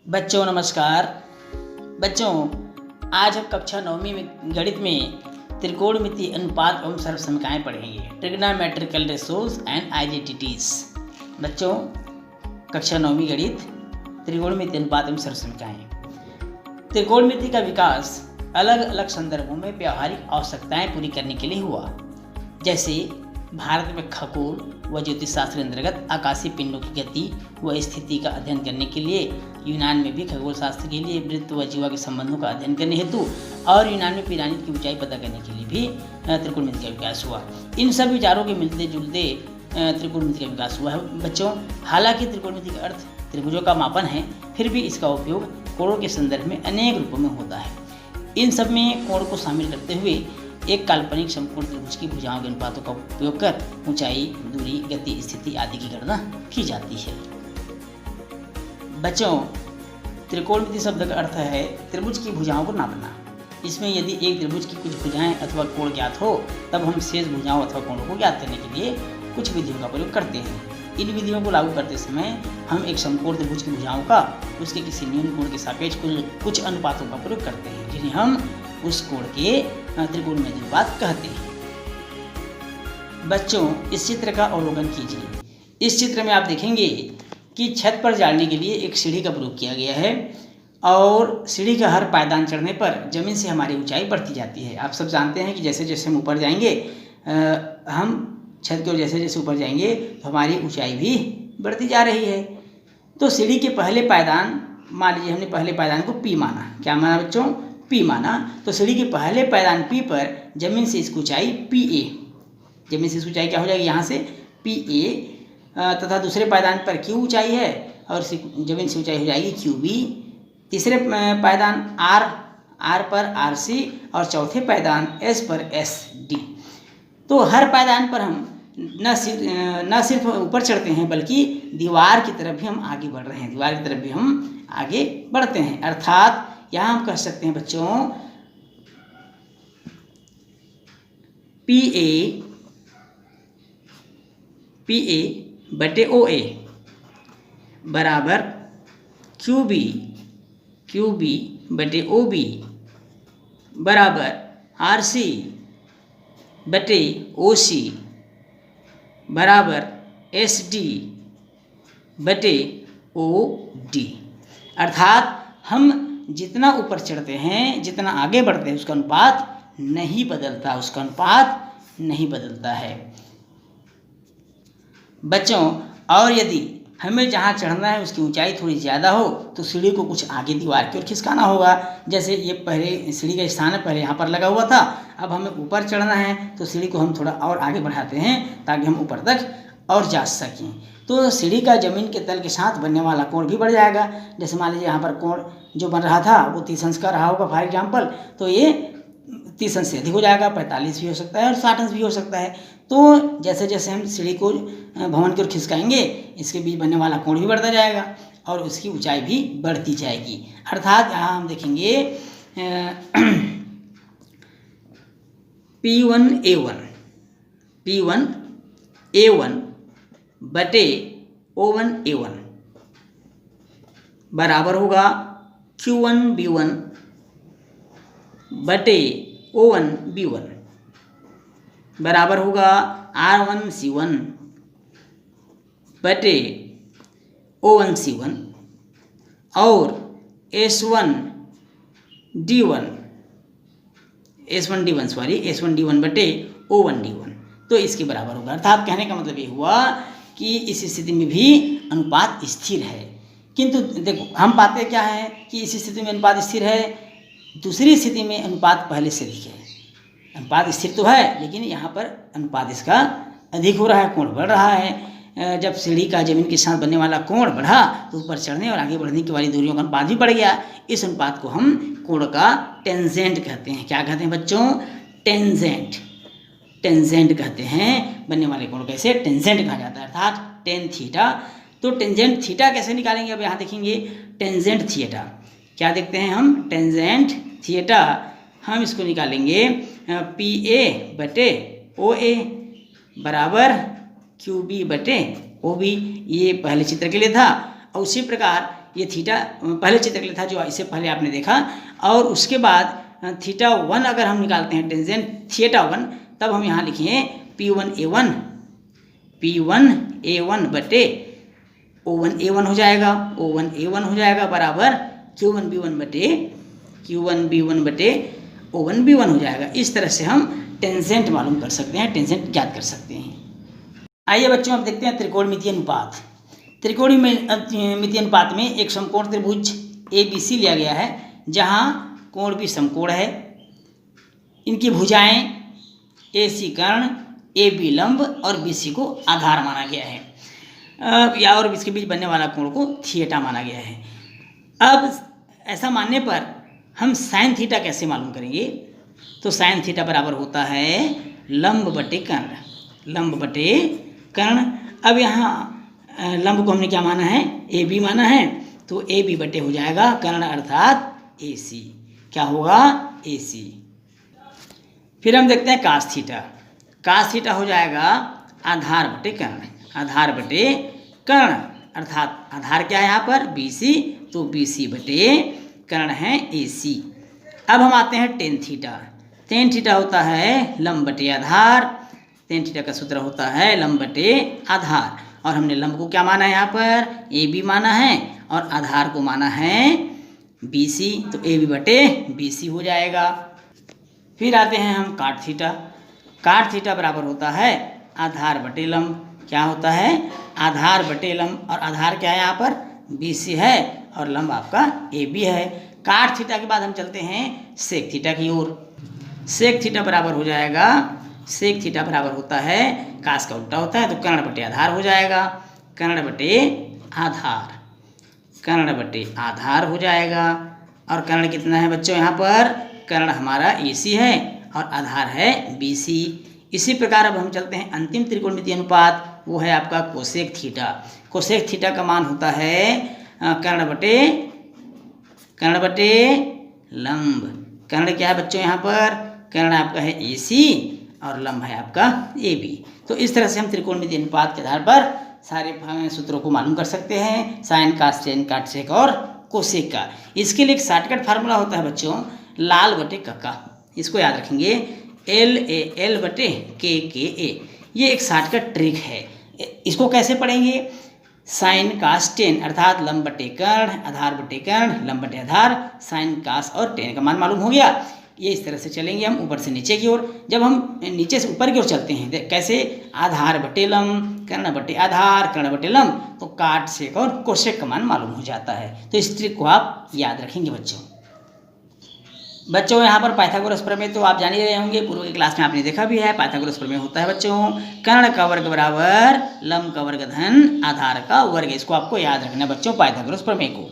बच्चों नमस्कार। बच्चों आज हम कक्षा 9वीं में गणित में त्रिकोणमिति अनुपात एवं सर्वसमीकरण पढ़ेंगे। Trigonometrical ratios and identities. बच्चों कक्षा 9वीं गणित त्रिकोणमिति अनुपात एवं सर्वसमीकरण। त्रिकोणमिति का विकास अलग अलग संदर्भों में व्यावहारिक आवश्यकताएं पूरी करने के लिए हुआ। जैसे भारत में खगोल व ज्योतिष शास्त्र अंतर्गत आकाशीय पिंडों की गति व स्थिति का अध्ययन करने के लिए, यूनान में भी खगोल शास्त्र के लिए, वृत्त व जीवा के संबंधों का अध्ययन करने हेतु और यूनान में पिरामिड की ऊंचाई पता करने के लिए भी त्रिकोणमिति का विकास हुआ। इन सब विचारों के मिलते जुलते त्रिकोणमिति का विकास हुआ है। बच्चों हालांकि त्रिकोणमिति का अर्थ त्रिभुजों का मापन है, फिर भी इसका उपयोग कोणों के संदर्भ में अनेक रूपों में होता है। इन सब में कोण को शामिल करते हुए एक काल्पनिक समकोण त्रिभुज की भुजाओं के अनुपातों का उपयोग कर ऊंचाई, दूरी, गति, स्थिति आदि की गणना की जाती है। बच्चों त्रिकोणमिति शब्द का अर्थ है त्रिभुज की भुजाओं को नापना। इसमें यदि एक त्रिभुज की कुछ भुजाएं अथवा कोण ज्ञात हो, तब हम शेष भुजाओं अथवा कोणों को ज्ञात करने के लिए कुछ विधियों का प्रयोग करते हैं। इन विधियों को लागू करते समय हम एक समकोण त्रिभुज की भुजाओं का उसके किसी न्यून कोण के सापेक्ष कुछ अनुपातों का प्रयोग करते हैं, जिन्हें हम उस कोण के त्रिकोणमिति अनुपात कहते हैं। बच्चों इस चित्र का अवलोकन कीजिए। इस चित्र में आप देखेंगे कि छत पर जाने के लिए एक सीढ़ी का प्रयोग किया गया है और सीढ़ी का हर पायदान चढ़ने पर जमीन से हमारी ऊंचाई बढ़ती जाती है। आप सब जानते हैं कि जैसे जैसे हम ऊपर जाएंगे, हम छत की ओर जैसे जैसे ऊपर जाएंगे तो हमारी ऊंचाई भी बढ़ती जा रही है। तो सीढ़ी के पहले पायदान, मान लीजिए हमने पहले पायदान को पी माना। क्या माना बच्चों? पी माना। तो सीढ़ी के पहले पायदान पी पर जमीन से इसकी ऊंचाई पी ए, जमीन से इसकी ऊंचाई क्या हो जाएगी यहाँ से पी ए, तथा दूसरे पायदान पर क्यू ऊंचाई है और जमीन से ऊंचाई हो जाएगी क्यू बी। तीसरे पायदान आर पर आर सी और चौथे पायदान एस पर एस डी। तो हर पायदान पर हम न सिर्फ ऊपर चढ़ते हैं बल्कि दीवार की तरफ भी हम आगे बढ़ रहे हैं, दीवार की तरफ भी हम आगे बढ़ते हैं। अर्थात यहाँ हम कह सकते हैं बच्चों पी ए बटे ओ ए बराबर क्यू बी बटे ओ बी बराबर आर सी बटे ओ सी बराबर एस डी बटे ओ डी। अर्थात हम जितना ऊपर चढ़ते हैं, जितना आगे बढ़ते हैं, उसका अनुपात नहीं बदलता है। बच्चों और यदि हमें जहाँ चढ़ना है उसकी ऊंचाई थोड़ी ज़्यादा हो तो सीढ़ी को कुछ आगे दीवार की ओर खिसकाना होगा। जैसे ये पहले सीढ़ी का स्थान है, पहले यहाँ पर लगा हुआ था, अब हमें ऊपर चढ़ना है तो सीढ़ी को हम थोड़ा और आगे बढ़ाते हैं ताकि हम ऊपर तक और जा सकें। तो सीढ़ी का जमीन के तल के साथ बनने वाला कोण भी बढ़ जाएगा। जैसे मान लीजिए यहाँ पर कोण जो बन रहा था वो 30 अंश का रहा होगा फॉर एग्जाम्पल, तो ये 30 अंश से अधिक हो जाएगा, 45 भी हो सकता है और 60 अंश भी हो सकता है। तो जैसे जैसे हम सीढ़ी को भवन की ओर खिसकाएंगे, इसके बीच बनने वाला कोण भी बढ़ता जाएगा और उसकी ऊंचाई भी बढ़ती जाएगी। अर्थात यहाँ हम देखेंगे P1A1 बटे O1A1 बराबर होगा Q1B1 बटे O1B1 बराबर होगा R1C1 बटे O1C1 और S1D1 बटे O1D1 तो इसके बराबर होगा। अर्थात कहने का मतलब ये हुआ कि इस स्थिति में भी अनुपात स्थिर है। किंतु देखो हम पाते क्या है कि इस स्थिति में अनुपात स्थिर है, दूसरी स्थिति में अनुपात पहले से अधिक है। अनुपात स्थिर तो है लेकिन यहाँ पर अनुपात इसका अधिक हो रहा है, कोण बढ़ रहा है। जब सीढ़ी का जमीन के साथ बनने वाला कोण बढ़ा तो ऊपर चढ़ने और आगे बढ़ने की वाली दूरियों का अनुपात भी बढ़ गया। इस अनुपात को हम कोण का टेंजेंट कहते हैं। क्या कहते हैं बच्चों? टेंजेंट कहते हैं। बनने वाले कोण कैसे टेंजेंट कहा जाता है, अर्थात टेन थीटा। तो टेंजेंट थीटा कैसे निकालेंगे? अब यहाँ देखेंगे टेंजेंट थीटा। क्या देखते हैं हम? टेंजेंट थीटा हम इसको निकालेंगे पी ए बटे ओ ए बराबर क्यू बी बटे ओ बी। ये पहले चित्र के लिए था। और उसी प्रकार ये थीटा पहले चित्र के लिए था जो इससे पहले आपने देखा, और उसके बाद थीटा 1 अगर हम निकालते हैं टेंजेंट थीटा 1, तब हम यहाँ लिखेंगे P1A1 बटे O1A1 हो जाएगा, O1A1 हो जाएगा बराबर Q1B1 बटे O1B1 हो जाएगा। इस तरह से हम टेंजेंट मालूम कर सकते हैं, टेंजेंट ज्ञात कर सकते हैं। आइए बच्चों अब देखते हैं त्रिकोणमितीय अनुपात। त्रिकोणमितीय अनुपात में एक समकोण त्रिभुज ABC लिया गया है, जहाँ कोण भी समकोण है, इनकी भुजाएं AC कर्ण, AB लंब और BC को आधार माना गया है, या और इसके बीच बनने वाला कोण को थीटा माना गया है। अब ऐसा मानने पर हम साइन थीटा कैसे मालूम करेंगे? तो साइन थीटा बराबर होता है लंब बटे कर्ण। अब यहाँ लंब को हमने क्या माना है? AB माना है, तो AB बटे हो जाएगा कर्ण अर्थात AC। क्या होगा? AC। फिर हम देखते हैं कास थीटा। कास थीटा हो जाएगा आधार बटे कर्ण, अर्थात आधार क्या है यहाँ पर? BC, तो BC बटे कर्ण है AC। अब हम आते हैं टेन थीटा। टेन थीटा होता है लंब बटे आधार। टेन थीटा का सूत्र होता है लंब बटे आधार, और हमने लंब को क्या माना है यहाँ पर? AB माना है, और आधार को माना है BC, तो AB बटे BC हो जाएगा। फिर आते हैं हम काट थीटा। काट थीटा बराबर होता है आधार बटे लंब। क्या होता है? आधार बटे लंब, और आधार क्या है यहाँ पर? BC है, और लंब आपका AB है। काट थीटा के बाद हम चलते हैं सेक थीटा की ओर। सेक थीटा बराबर हो जाएगा, सेक थीटा बराबर होता है, कास का उल्टा होता है, तो कर्ण बटे आधार हो जाएगा। कर्ण बटे आधार हो जाएगा। और कर्ण कितना है बच्चों यहाँ पर? कर्ण हमारा AC है और आधार है BC। इसी प्रकार अब हम चलते हैं अंतिम त्रिकोणमितीय अनुपात, वो है आपका कोसेक थीटा। कोसेक थीटा का मान होता है कर्ण बटे लंब। कर्ण क्या है बच्चों यहाँ पर? कर्ण आपका है AC और लंब है आपका AB। तो इस तरह से हम त्रिकोणमितीय अनुपात के आधार पर सारे सूत्रों को मालूम कर सकते हैं, साइन कास टेन काट सेक और कोसेक का। इसके लिए एक शॉर्टकट फार्मूला होता है बच्चों, लाल बटे कक्का। इसको याद रखेंगे, LAL बटे KKA। ये एक शॉर्टकट ट्रिक है। इसको कैसे पढ़ेंगे? साइन कास टेन अर्थात लंब बटे कर्ण, आधार बटे कर्ण, लंब बटे आधार, साइन कास और टेन का मान मालूम हो गया। ये इस तरह से चलेंगे हम ऊपर से नीचे की ओर। जब हम नीचे से ऊपर की ओर चलते हैं कैसे? आधार बटे लंब, कर्ण बटे आधार, कर्ण बटे लंब, तो काट सेक और कोसेक का मान मालूम हो जाता है। तो इस ट्रिक को आप याद रखेंगे बच्चों। यहाँ पर पाइथागोरस प्रमेय तो आप जान ही रहे होंगे, पूर्व की क्लास में आपने देखा भी है। पाइथागोरस प्रमेय होता है बच्चों, कर्ण का वर्ग बराबर लंब का वर्ग धन आधार का वर्ग। इसको आपको याद रखना है बच्चों, पाइथागोरस प्रमेय को।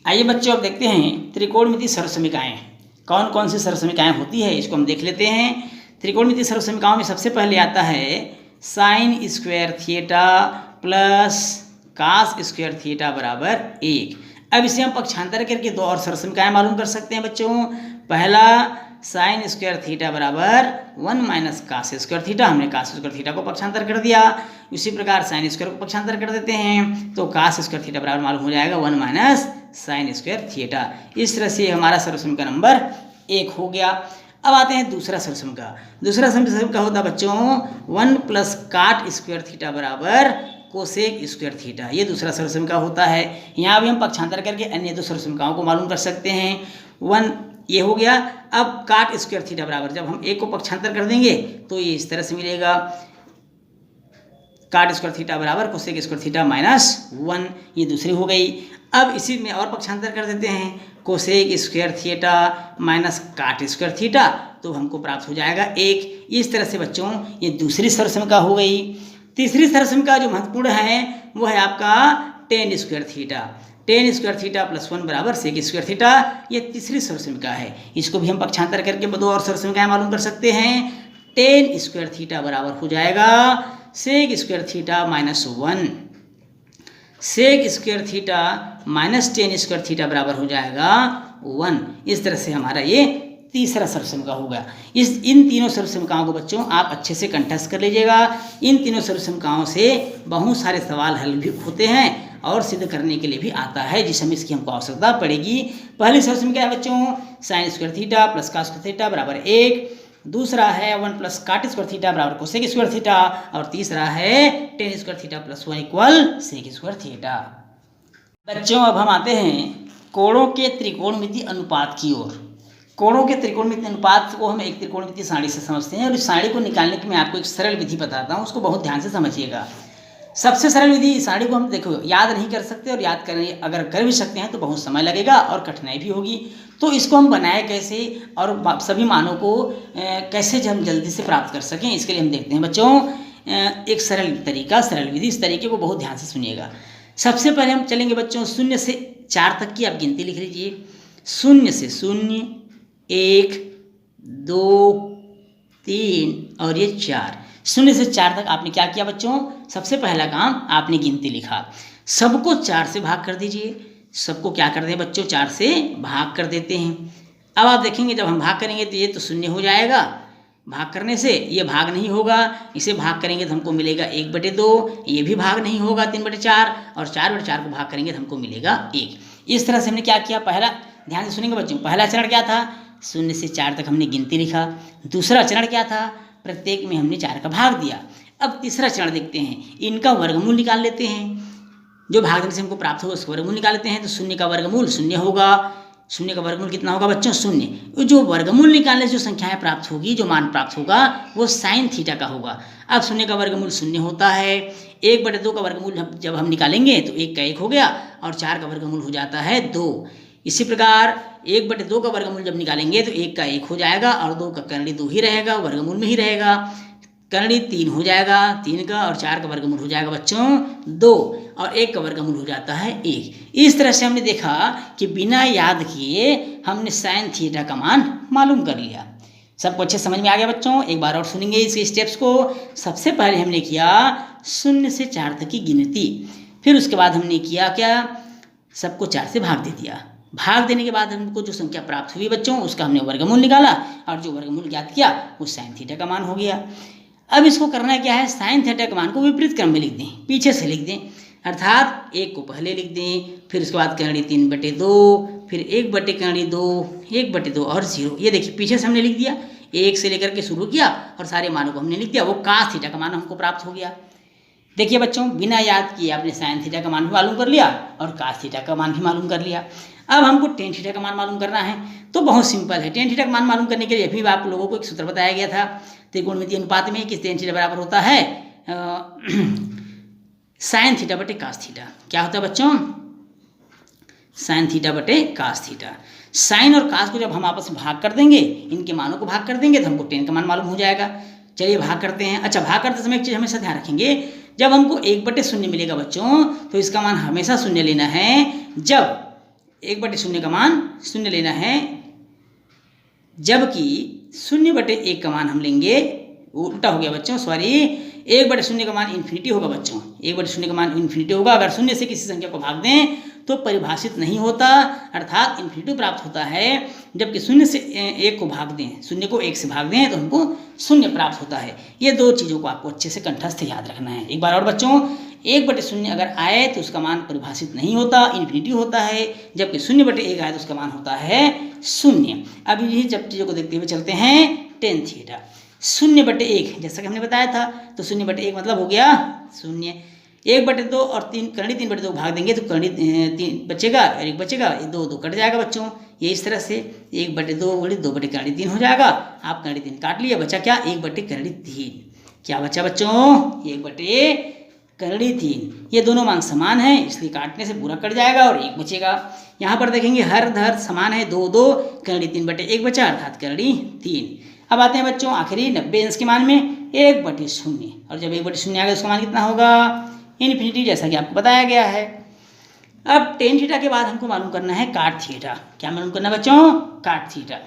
आइए बच्चों अब देखते हैं त्रिकोणमितीय सर्वसमीकाएं। कौन कौन सी सर्वसमीकाएं होती है इसको हम देख लेते हैं। त्रिकोणमितीय सर्वसमीकाओं में सबसे पहले आता है sine square theta plus cos square theta बराबर 1। अब इसे हम पक्षांतर करके दो और सर्वसमीकाएं मालूम कर सकते हैं बच्चों। पहला साइन स्क्वायर थीटा बराबर 1 माइनस कास स्क्वायर थीटा। हमने कास स्क्वायर थीटा को पक्षांतर कर दिया, उसी प्रकार साइन स्क्वायर को पक्षांतर कर देते हैं, तो कास स्क्वायर थीटा बराबर मालूम हो जाएगा 1 माइनस साइन स्क्वायर थीटा। इस तरह से हमारा सर्वसमीका नंबर 1 हो गया। अब आते हैं दूसरा सर्वसमीका। दूसरा सर्वसमीका होता है बच्चों 1 प्लस काट स्क्वायर थीटा बराबर कोसेक स्क्वायर थीटा। ये दूसरा सर्वसमीका होता है। यहाँ भी हम पक्षांतर करके अन्य दो सर्वसमीकाओं को मालूम कर सकते हैं। 1 ये हो गया। अब काट स्क्वायर थीटा बराबर, जब हम एक को पक्षांतर कर देंगे तो ये इस तरह से मिलेगा, काट स्क्वायर थीटा बराबर कोसेक स्क्वायर थीटा माइनस 1। ये दूसरी हो गई। अब इसी में और पक्षांतर कर देते हैं, कोसेक स्क्वायर थीटा माइनस काट स्क्वायर थीटा, तो हमको प्राप्त हो जाएगा 1। इस तरह से बच्चों ये दूसरी सर्वसमीका हो गई। तीसरी सर्वसमीका जो महत्वपूर्ण है वो है आपका ten square theta. Ten square theta plus 1 बराबर सेक स्क्वायर थीटा। ये तीसरी सर्वसमीका है। इसको भी हम पक्षांतर करके दो और सर्वसमीकाएं मालूम कर सकते हैं। टेन स्क्वायर थीटा बराबर हो जाएगा sec square theta minus 1। Sec square theta minus tan square theta बराबर हो जाएगा 1। इस तरह से हमारा ये तीसरा सर्वसमीका होगा। इन तीनों सर्वसमीकाओं को बच्चों आप अच्छे से कंठस्थ कर लीजिएगा। इन तीनों सर्वसमीकाओं से बहुत सारे सवाल हल भी होते हैं और सिद्ध करने के लिए भी आता है, जिस समय इसकी हमको आवश्यकता पड़ेगी। पहली शर्त में क्या है बच्चों, sine square theta plus cos square theta बराबर 1। दूसरा है 1 प्लस काट स्क्वायर थीटा बराबर कोसेक स्क्वायर थीटा। और तीसरा है tan square theta plus 1 equal sec square theta. बच्चों अब हम आते हैं कोणों के त्रिकोणमिति अनुपात की ओर। कोणों के त्रिकोणमिति अनुपात को हम एक त्रिकोणमिति सारणी से समझते हैं, और इस सारणी को निकालने की मैं आपको एक सरल विधि बताता हूँ, उसको बहुत ध्यान से समझिएगा। सबसे सरल विधि, इस सारणी को हम देखो याद नहीं कर सकते, और याद करने अगर कर भी सकते हैं तो बहुत समय लगेगा और कठिनाई भी होगी। तो इसको हम बनाए कैसे और सभी मानों को कैसे हम जल्दी से प्राप्त कर सकें, इसके लिए हम देखते हैं बच्चों एक सरल तरीका, सरल विधि। इस तरीके को बहुत ध्यान से सुनिएगा। सबसे पहले हम चलेंगे बच्चों 0 से 4 तक की आप गिनती लिख लीजिए। 0 से 0, 1, 2, 3 और ये 4। 0 से 4 तक आपने क्या किया बच्चों, सबसे पहला काम आपने गिनती लिखा। सबको 4 से भाग कर दीजिए। सबको क्या कर दें बच्चों, 4 से भाग कर देते हैं। अब आप देखेंगे जब हम भाग करेंगे तो ये तो 0 हो जाएगा, भाग करने से ये भाग नहीं होगा। इसे भाग करेंगे तो हमको मिलेगा 1/2, ये भी भाग नहीं होगा 3/4, और 4/4 को भाग करेंगे तो हमको मिलेगा 1। इस तरह से हमने क्या किया, पहला ध्यान से सुनेंगे बच्चों, पहला चरण क्या था, 0 से 4 तक हमने गिनती लिखा। दूसरा चरण क्या था, प्रत्येक में हमने 4 का भाग दिया। अब तीसरा चरण देखते हैं, इनका वर्गमूल निकाल लेते हैं। जो भाग देने से हमको प्राप्त होगा उसका वर्गमूल निकाल लेते हैं। तो 0 का वर्गमूल 0 होगा। 0 का वर्गमूल कितना होगा बच्चों, 0। जो वर्गमूल निकालने से जो संख्याएं प्राप्त होगी, जो मान प्राप्त होगा वो साइन थीटा का होगा। अब 0 का वर्गमूल 0 होता है। 1/2 का वर्गमूल जब हम निकालेंगे तो 1 का 1 हो गया, और 4 का वर्गमूल हो जाता है 2। इसी प्रकार 1/2 का वर्गमूल जब निकालेंगे तो 1 का 1 हो जाएगा, और 2 का करणी 2 ही रहेगा, वर्गमूल में ही रहेगा। करणी 3 हो जाएगा 3 का, और 4 का वर्गमूल हो जाएगा बच्चों 2, और 1 का वर्गमूल हो जाता है 1। इस तरह से हमने देखा कि बिना याद किए हमने साइन थीटा का मान मालूम कर लिया। सबको अच्छे समझ में आ गया बच्चों। एक बार और सुनेंगे इसके स्टेप्स को। सबसे पहले हमने किया 0 से 4 तक की गिनती, फिर उसके बाद हमने किया क्या, सबको 4 से भाग दे दिया। भाग देने के बाद हमको जो संख्या प्राप्त हुई बच्चों उसका हमने वर्गमूल निकाला, और जो वर्गमूल ज्ञात किया वो साइन थीटा का मान हो गया। अब इसको करना क्या है, साइन थीटा के मान को विपरीत क्रम में लिख दें, पीछे से लिख दें। अर्थात 1 को पहले लिख दें, फिर उसके बाद करणी 3/2, फिर 1/2, 1/2 और 0। ये देखिए पीछे से हमने लिख दिया, 1 से लेकर के शुरू किया और सारे मानों को हमने लिख दिया। वो cos थीटा का मान हमको प्राप्त हो गया। देखिए बच्चों, बिना याद किए आपने साइन थीटा का मान भी मालूम कर लिया और cos थीटा का मान भी मालूम कर लिया। अब हमको टेन थीटा का मान मालूम करना है, तो बहुत सिंपल है। टेन थीटा का मान मालूम करने के लिए भी आप लोगों को एक सूत्र बताया गया था त्रिकोणमितीय अनुपात में कि टेन थीटा बराबर होता है साइन थीटा बटे cos थीटा। क्या होता है बच्चों, साइन थीटा बटे cos थीटा। साइन और cos को जब हम आपस में भाग कर देंगे, इनके मानों को भाग कर देंगे तो हमको टेन का मान मालूम हो जाएगा। चलिए भाग करते हैं। अच्छा, भाग करते समय एक चीज़ हमेशा ध्यान रखेंगे, जब हमको 1/0 मिलेगा बच्चों तो इसका मान हमेशा 0 लेना है। जब 1/0 का मान 0 लेना है, जबकि 0/1 का मान हम लेंगे, उल्टा हो गया बच्चों, सॉरी, 1/0 का मान इन्फिनिटी होगा बच्चों। 1/0 का मान इन्फिनिटी होगा। अगर 0 से किसी संख्या को भाग दें तो परिभाषित नहीं होता, अर्थात इन्फिनिटी प्राप्त होता है। जबकि 0 से 1 को भाग दें, 0 को 1 से भाग दें तो हमको 0 प्राप्त होता है। ये दो चीज़ों को आपको अच्छे से कंठस्थ याद रखना है। एक बार और बच्चों, 1/0 अगर आए तो उसका मान परिभाषित नहीं होता, इन्फिनिटी होता है। जबकि 0/1 आए तो उसका मान होता है 0। अब यही जब चीज़ों को देखते हुए चलते हैं टेन थीटा। 0/1 जैसा कि हमने बताया था, तो 0/1 मतलब हो गया 0। 1/2 और 3 करणी 3/2 भाग देंगे तो करणी 3 बचेगा और 1 बचेगा, 2 कट जाएगा बच्चों। ये इस तरह से 1/2 2/करणी 3 हो जाएगा। आप करणी 3 काट लिए, बचा क्या, 1/करणी 3। क्या बचा बच्चों, 1/करणी 3। ये दोनों मान समान हैं, इसलिए काटने से पूरा कट जाएगा और 1 बचेगा। यहाँ पर देखेंगे हर धर समान है, 2 करणी 3/1 बचा, अर्थात करणी 3। अब आते हैं बच्चों आखिरी 90 अंश के मान में 1/0, और जब 1/0 आ गया उसका मान कितना होगा, इन्फिनिटी, जैसा कि आपको बताया गया है। अब टेन थीटा के बाद हमको मालूम करना है काट थीटा। क्या मालूम करना है बच्चों, काट थीटा।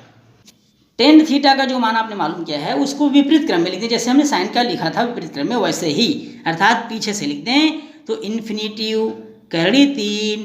टेन थीटा का जो मान आपने मालूम किया है उसको विपरीत क्रम में लिख दें, जैसे हमने साइन का लिखा था विपरीत क्रम में, वैसे ही, अर्थात पीछे से लिख दें। तो इन्फिनिटिव करणी 3,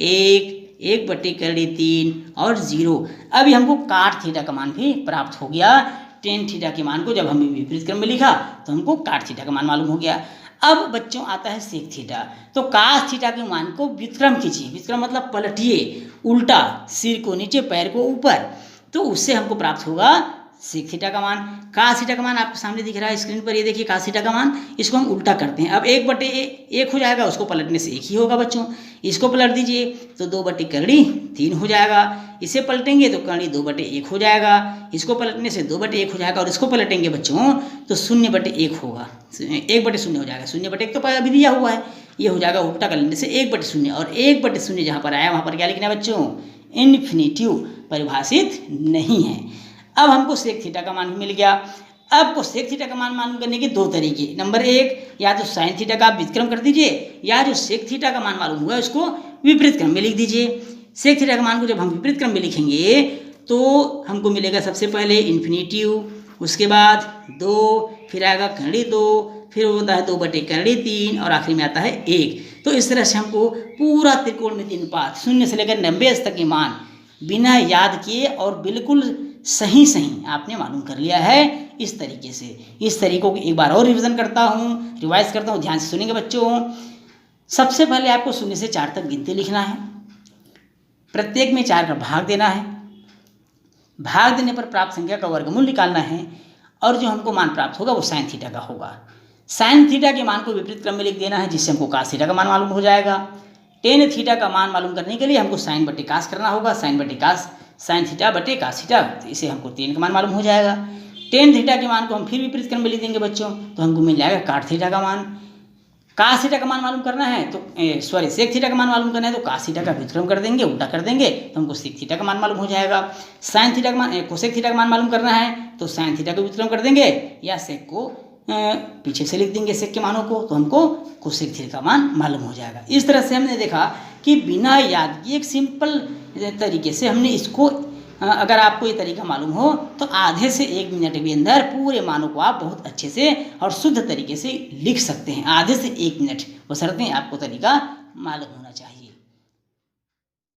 1/करणी 3 और 0। अभी हमको काट थीटा का मान भी प्राप्त हो गया। टेन थीटा के मान को जब हमने विपरीत क्रम में लिखा तो हमको काट थीटा का मान मालूम हो गया। अब बच्चों आता है सेक थीटा। तो कास थीटा के मान को व्युत्क्रम कीजिए, व्युत्क्रम मतलब पलटिए, उल्टा, सिर को नीचे पैर को ऊपर, तो उससे हमको प्राप्त होगा सेक थीटा का मान। कास थीटा का मान आपके सामने दिख रहा है स्क्रीन पर, ये देखिए कास थीटा का मान। इसको हम उल्टा करते हैं, अब 1/1 हो जाएगा, उसको पलटने से 1 ही होगा बच्चों। इसको पलट दीजिए तो 2/3 हो जाएगा, इसे पलटेंगे तो करणी 2/1 हो जाएगा, इसको पलटने से 2/1 हो जाएगा, और इसको पलटेंगे बच्चों तो 0/1 होगा, 1/0 हो जाएगा। 0/1 तो अभी दिया हुआ है, ये हो जाएगा उल्टा करने से 1/0, और 1/0 जहाँ पर आया वहाँ पर क्या लिखना है बच्चों, इन्फिनिटिव, परिभाषित नहीं है। अब हमको सेक थीटा का मान भी मिल गया। अब को सेक थीटा का मान मालूम करने के 2 तरीके, नंबर 1, या तो साइन थीटा का व्युत्क्रम कर दीजिए, या जो सेक थीटा का मान मालूम हुआ है उसको विपरीत क्रम में लिख दीजिए। सेक थीटा का मान को जब हम विपरीत क्रम में लिखेंगे तो हमको मिलेगा सबसे पहले इन्फिनिटिव, उसके बाद 2, फिर आएगा करणी 2, फिर होता है 2/3 और आखिरी में आता है 1। तो इस तरह से हमको पूरा त्रिकोणमितीय अनुपात 0 से लेकर 90 तक के मान बिना याद किए और बिल्कुल सही आपने मालूम कर लिया है इस तरीके से। इस तरीकों को एक बार और रिवाइज करता हूँ, ध्यान से सुनेंगे बच्चों। सबसे पहले आपको 0 से 4 तक गिनती लिखना है, प्रत्येक में 4 का भाग देना है, भाग देने पर प्राप्त संख्या का वर्गमूल निकालना है, और जो हमको मान प्राप्त होगा वो साइन थीटा का होगा। साइन थीटा के मान को विपरीत क्रम में लिख देना है, जिससे हमको कास थीटा का मान मालूम हो जाएगा। टेन थीटा का मान मालूम करने के लिए हमको साइन बटे कास करना होगा, साइन थीटा बटे कास थीटा, तो इसे हमको टेन का मान मालूम हो जाएगा। टेन थीटा के मान को हम फिर विपरीत क्रम में लिख देंगे बच्चों, तो हमको मिल जाएगा काट थीटा का मान। कास थीटा का मान मालूम करना है तो सेक थीटा का मान मालूम करना है तो कास थीटा का व्युत्क्रम कर देंगे, उल्टा कर देंगे तो हमको सेक थीटा का मान मालूम हो जाएगा। साइन थीटा का मान कोसेक थीटा का मान मालूम करना है तो साइन थीटा का व्युत्क्रम कर देंगे, या सेक को पीछे से लिख देंगे सेक के मानों को, तो हमको कोसेक थीटा का मान मालूम हो जाएगा। इस तरह से हमने देखा कि बिना याद किए एक सिंपल तरीके से हमने इसको, अगर आपको ये तरीका मालूम हो तो आधे से 1 मिनट के अंदर पूरे मानों को आप बहुत अच्छे से और शुद्ध तरीके से लिख सकते हैं। आधे से 1 मिनट, बशर्ते आपको तरीका मालूम होना चाहिए।